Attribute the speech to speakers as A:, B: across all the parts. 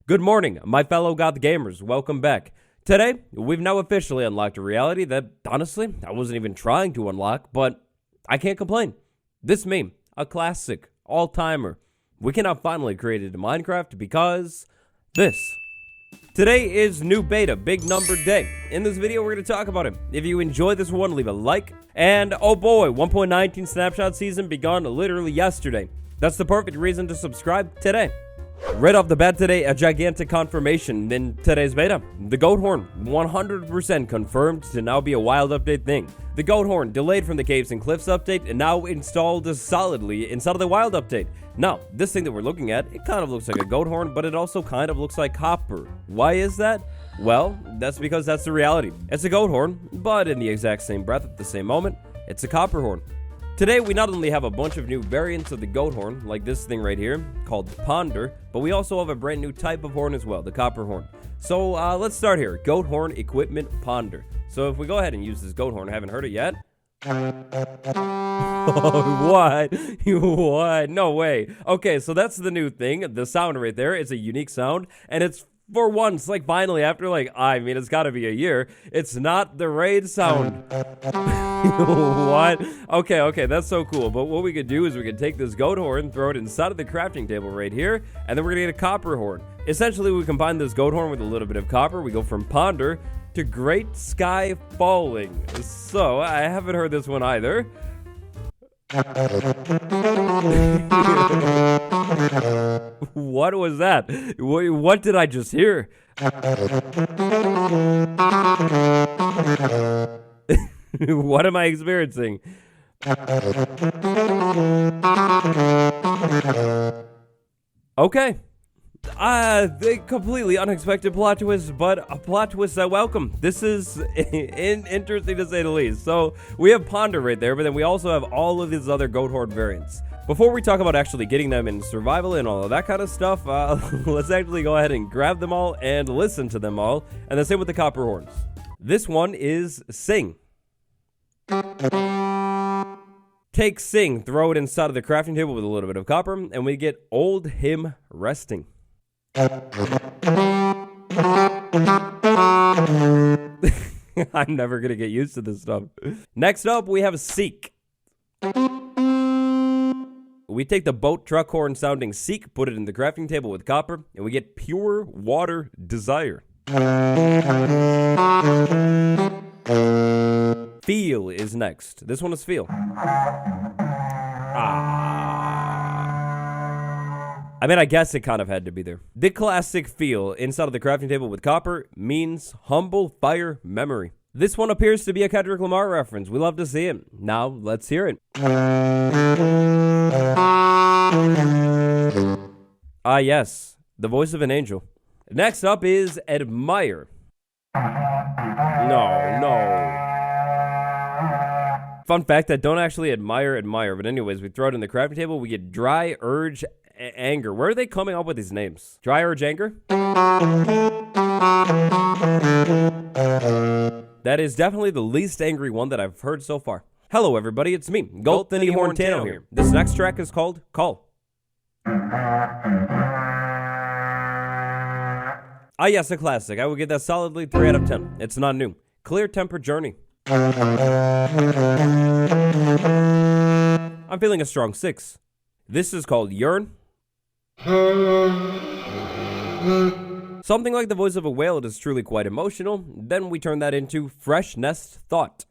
A: Good morning, my fellow goth gamers. Welcome back. Today, we've now officially unlocked a reality that, honestly, I wasn't even trying to unlock, but I can't complain. This meme, a classic, all-timer. We can now finally create it in Minecraft because this. Today is new beta, big number day. In this video, we're going to talk about it. If you enjoyed this one, leave a like. And, oh boy, 1.19 snapshot season begun literally yesterday. That's the perfect reason to subscribe today. Right off the bat today, a gigantic confirmation in today's beta. The goat horn, 100% confirmed to now be a wild update thing. The goat horn, delayed from the Caves and Cliffs update, and now installed solidly inside of the wild update. Now, this thing that we're looking at, it kind of looks like a goat horn, but it also kind of looks like copper. Why is that? Well, that's because that's the reality. It's a goat horn, but in the exact same breath at the same moment, it's a copper horn. Today, we not only have a bunch of new variants of the goat horn, like this thing right here, called Ponder, but we also have a brand new type of horn as well, the copper horn. So, let's start here. Goat horn equipment Ponder. So, if we go ahead and use this goat horn, I haven't heard it yet. What? What? No way. Okay, so that's the new thing. The sound right there is a unique sound, and it's for once, like finally, after it's gotta be a year, it's not the raid sound. What? Okay, that's so cool. But what we could do is we could take this goat horn, throw it inside of the crafting table right here, and then we're gonna get a copper horn. Essentially, we combine this goat horn with a little bit of copper. We go from Ponder to Great Sky Falling. So, I haven't heard this one either. What was that? What did I just hear? What am I experiencing? Okay. The completely unexpected plot twist, but a plot twist I welcome. This is interesting to say the least. So, we have Ponder right there, but then we also have all of these other goat horn variants. Before we talk about actually getting them in survival and all of that kind of stuff, let's actually go ahead and grab them all and listen to them all. And the same with the copper horns. This one is Sing. Take Sing, throw it inside of the crafting table with a little bit of copper, and we get Old Him Resting. I'm never gonna get used to this stuff. Next up, we have Seek. We take the boat truck horn sounding Seek, put it in the crafting table with copper, and we get Pure Water Desire. Feel is next. This one is Feel. I guess it kind of had to be there. The classic Feel inside of the crafting table with copper means Humble Fire Memory. This one appears to be a Kendrick Lamar reference. We love to see it. Now, let's hear it. Yes, the voice of an angel. Next up is Admire. No. Fun fact, I don't actually admire, but anyways, we throw it in the crafting table, we get Dry Urge Anger. Where are they coming up with these names? Dry Urge Anger? That is definitely the least angry one that I've heard so far. Hello everybody, it's me, Goat the Horntano here. This next track is called Call. Yes, a classic. I would give that solidly 3 out of 10. It's not new. Clear Temper Journey. I'm feeling a strong 6. This is called Yearn. Something like the voice of a whale, it is truly quite emotional. Then we turn that into Fresh Nest Thought.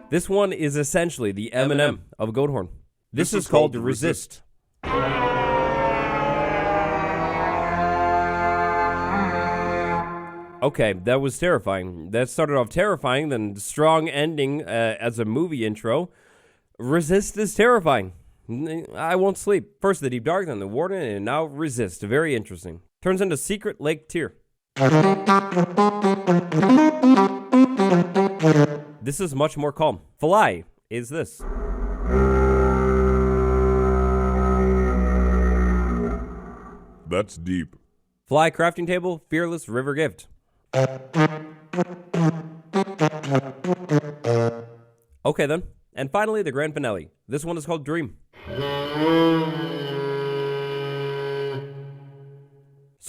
A: This one is essentially the Eminem of Goat Horn. This is called Resist. Okay, that was terrifying. That started off terrifying, then strong ending as a movie intro. Resist is terrifying. I won't sleep. First the Deep Dark, then the Warden, and now Resist. Very interesting. Turns into Secret Lake Tear. This is much more calm. Fly is this.
B: That's deep.
A: Fly crafting table, Fearless River Gift. Okay then. And finally, the grand finale. This one is called Dream.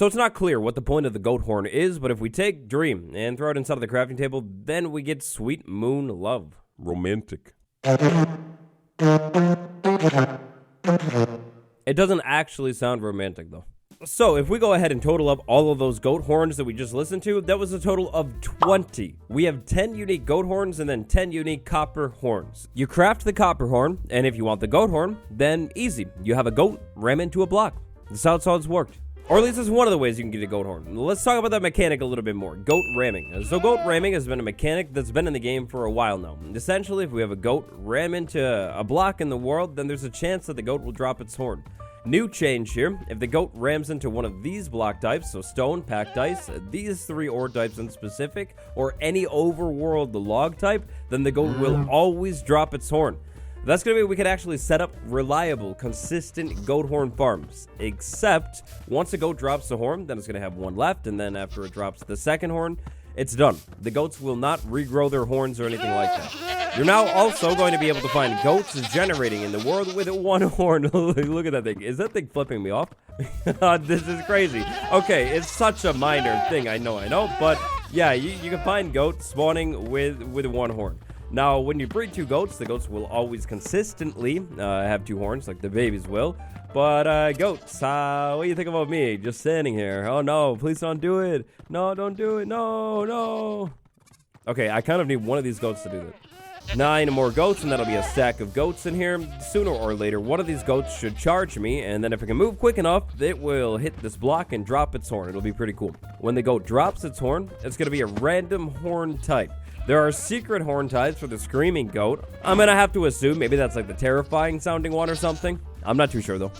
A: So it's not clear what the point of the goat horn is, but if we take Dream and throw it inside of the crafting table, then we get Sweet Moon Love.
B: Romantic.
A: It doesn't actually sound romantic, though. So if we go ahead and total up all of those goat horns that we just listened to, that was a total of 20. We have 10 unique goat horns and then 10 unique copper horns. You craft the copper horn, and if you want the goat horn, then easy. You have a goat ram into a block. That's how it's worked. Or at least that's one of the ways you can get a goat horn. Let's talk about that mechanic a little bit more. Goat ramming. So goat ramming has been a mechanic that's been in the game for a while now. Essentially, if we have a goat ram into a block in the world, then there's a chance that the goat will drop its horn. New change here, if the goat rams into one of these block types, so stone, packed ice, these 3 ore types in specific, or any overworld log type, then the goat will always drop its horn. That's going to mean we can actually set up reliable, consistent goat horn farms. Except, once a goat drops the horn, then it's going to have one left, and then after it drops the second horn, it's done. The goats will not regrow their horns or anything like that. You're now also going to be able to find goats generating in the world with 1 horn. Look at that thing. Is that thing flipping me off? This is crazy. Okay, it's such a minor thing, I know, but yeah, you can find goats spawning with 1 horn. Now, when you breed 2 goats, the goats will always consistently have 2 horns, like the babies will. But, goats, what do you think about me just standing here? Oh, no, please don't do it. No, don't do it. No. Okay, I kind of need one of these goats to do that. 9 more goats, and that'll be a stack of goats in here. Sooner or later, one of these goats should charge me, and then if it can move quick enough, it will hit this block and drop its horn. It'll be pretty cool. When the goat drops its horn, it's going to be a random horn type. There are secret horn types for the screaming goat. I'm gonna have to assume maybe that's like the terrifying sounding one or something. I'm not too sure though.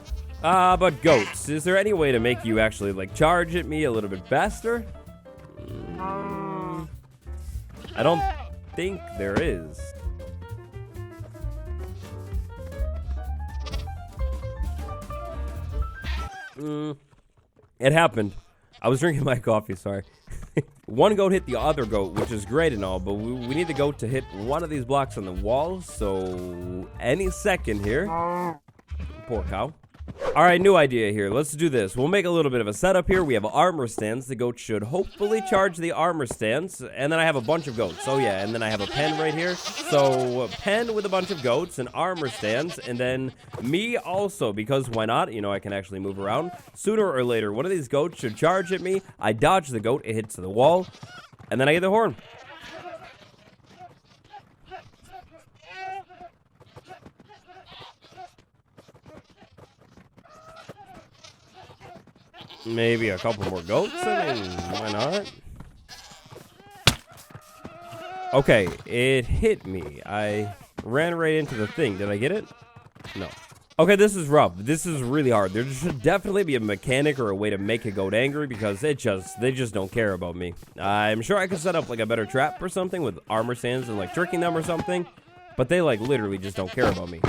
A: But goats, is there any way to make you actually like charge at me a little bit faster? I don't think there is. It happened. I was drinking my coffee, sorry. One goat hit the other goat, which is great and all, but we need the goat to hit one of these blocks on the wall, so any second here. Poor cow. All right, new idea here. Let's do this. We'll make a little bit of a setup here. We have armor stands. The goat should hopefully charge the armor stands, and then I have a bunch of goats. Oh yeah, and then I have a pen right here. So a pen with a bunch of goats and armor stands, and then me also, because why not? You know, I can actually move around. Sooner or later, one of these goats should charge at me. I dodge the goat, it hits the wall, and then I get the horn. Maybe a couple more goats? I mean, why not? Okay, it hit me. I ran right into the thing. Did I get it? No. Okay, this is rough. This is really hard. There should definitely be a mechanic or a way to make a goat angry because they just don't care about me. I'm sure I could set up like a better trap or something with armor stands and like tricking them or something, but they like literally just don't care about me.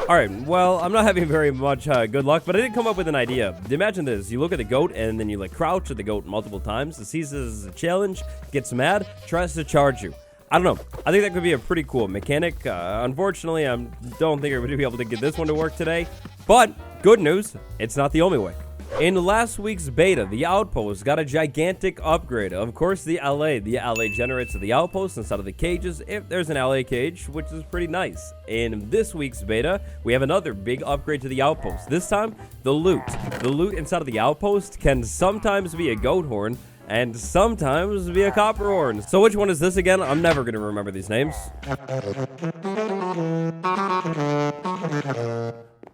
A: Alright, well, I'm not having very much good luck, but I did come up with an idea. Imagine this. You look at the goat, and then you, like, crouch at the goat multiple times. It sees this as a challenge, gets mad, tries to charge you. I don't know. I think that could be a pretty cool mechanic. Unfortunately, I don't think I'm going to be able to get this one to work today. But, good news, it's not the only way. In last week's beta, the Outpost got a gigantic upgrade. Of course, the LA generates the Outpost instead of the cages if there's an LA cage, which is pretty nice. In this week's beta, we have another big upgrade to the Outpost. This time, the loot. The loot inside of the Outpost can sometimes be a goat horn and sometimes be a copper horn. So which one is this again? I'm never going to remember these names.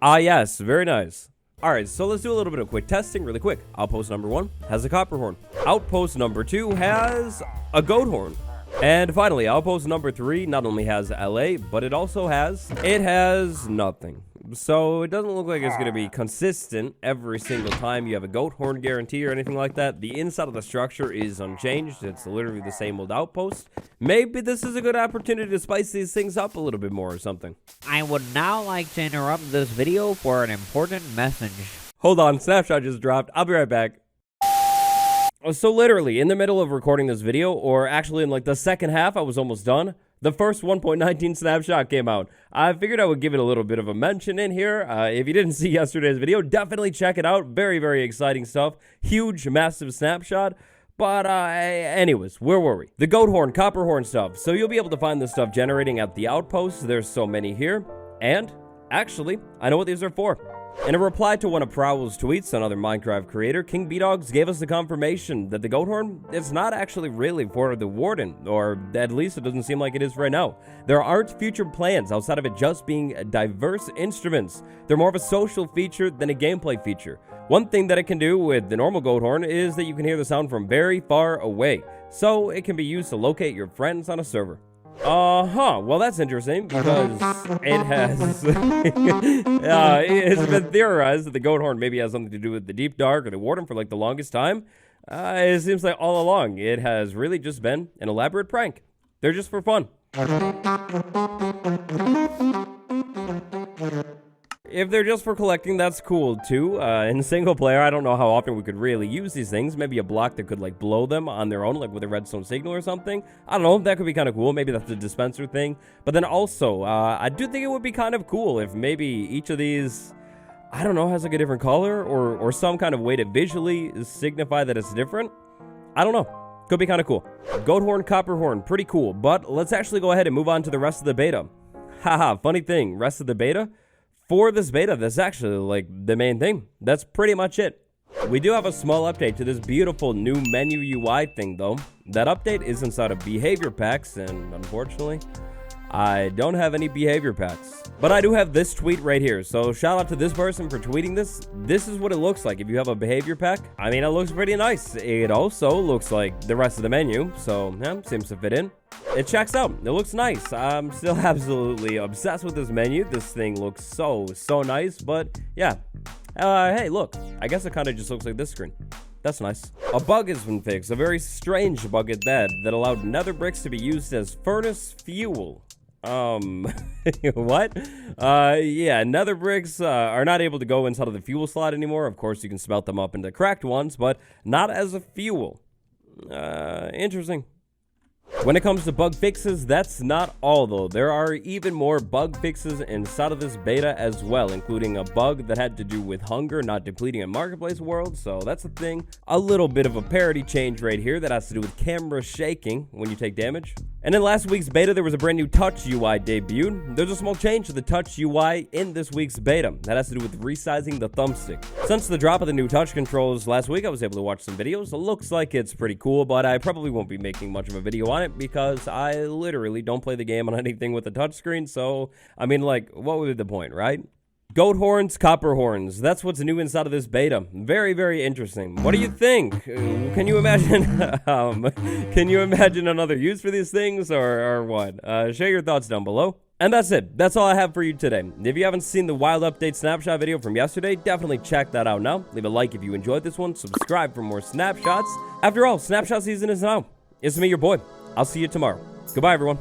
A: Ah, yes, very nice. Alright, so let's do a little bit of quick testing really quick. Outpost number 1 has a copper horn. Outpost number 2 has a goat horn. And finally, outpost number 3 not only has LA, but it has nothing. So it doesn't look like it's going to be consistent every single time you have a goat horn guarantee or anything like that. The inside of the structure is unchanged. It's literally the same old outpost. Maybe this is a good opportunity to spice these things up a little bit more or something.
C: I would now like to interrupt this video for an important message.
A: Hold on, snapshot just dropped. I'll be right back. So literally, in the middle of recording this video, or actually in like the second half, I was almost done. the first 1.19 snapshot came out. I figured I would give it a little bit of a mention in here. If you didn't see yesterday's video, definitely check it out. Very, very exciting stuff. Huge, massive snapshot. But anyways, where were we? The goat horn, copper horn stuff. So you'll be able to find this stuff generating at the outposts. There's so many here. And actually, I know what these are for. In a reply to one of Prowl's tweets, another Minecraft creator, King B-Dogs gave us the confirmation that the goat horn is not actually really for the warden, or at least it doesn't seem like it is right now. There aren't future plans outside of it just being diverse instruments. They're more of a social feature than a gameplay feature. One thing that it can do with the normal goat horn is that you can hear the sound from very far away, so it can be used to locate your friends on a server. Well, that's interesting because it has it's been theorized that the goat horn maybe has something to do with the deep dark or the warden for like the longest time. It seems like all along it has really just been an elaborate prank. They're just for fun. If they're just for collecting, that's cool too. In single player, I don't know how often we could really use these things. Maybe a block that could like blow them on their own, like with a redstone signal or something. I don't know, that could be kind of cool. Maybe that's a dispenser thing. But then also, I do think it would be kind of cool if maybe each of these, I don't know, has like a different color or some kind of way to visually signify that it's different. I don't know. Could be kind of cool. Goat horn, copper horn, pretty cool. But let's actually go ahead and move on to the rest of the beta. Haha, funny thing, rest of the beta? For this beta, that's actually like the main thing. That's pretty much it. We do have a small update to this beautiful new menu UI thing though. That update is inside of behavior packs, and unfortunately, I don't have any behavior packs. But I do have this tweet right here, so shout out to this person for tweeting this. This is what it looks like if you have a behavior pack. I mean, it looks pretty nice. It also looks like the rest of the menu, so yeah, seems to fit in. It checks out. It looks nice. I'm still absolutely obsessed with this menu. This thing looks so nice, but yeah. Hey, look. I guess it kind of just looks like this screen. That's nice. A bug has been fixed, a very strange bug at that allowed nether bricks to be used as furnace fuel. What? Yeah, nether bricks are not able to go inside of the fuel slot anymore. Of course, you can smelt them up into cracked ones, but not as a fuel. Interesting. When it comes to bug fixes, that's not all though. There are even more bug fixes inside of this beta as well, including a bug that had to do with hunger not depleting a marketplace world, so that's a thing. A little bit of a parity change right here that has to do with camera shaking when you take damage. And in last week's beta, there was a brand new touch UI debuted. There's a small change to the touch UI in this week's beta. That has to do with resizing the thumbstick. Since the drop of the new touch controls last week, I was able to watch some videos. It looks like it's pretty cool, but I probably won't be making much of a video on it because I literally don't play the game on anything with a touchscreen. So, I mean, like, what would be the point, right? Goat horns, copper horns. That's what's new inside of this beta. Very, very interesting. What do you think? Can you imagine? Can you imagine another use for these things, or what? Share your thoughts down below. And that's it. That's all I have for you today. If you haven't seen the wild update snapshot video from yesterday, definitely check that out now. Leave a like if you enjoyed this one. Subscribe for more snapshots. After all, snapshot season is now. It's me, your boy. I'll see you tomorrow. Goodbye, everyone.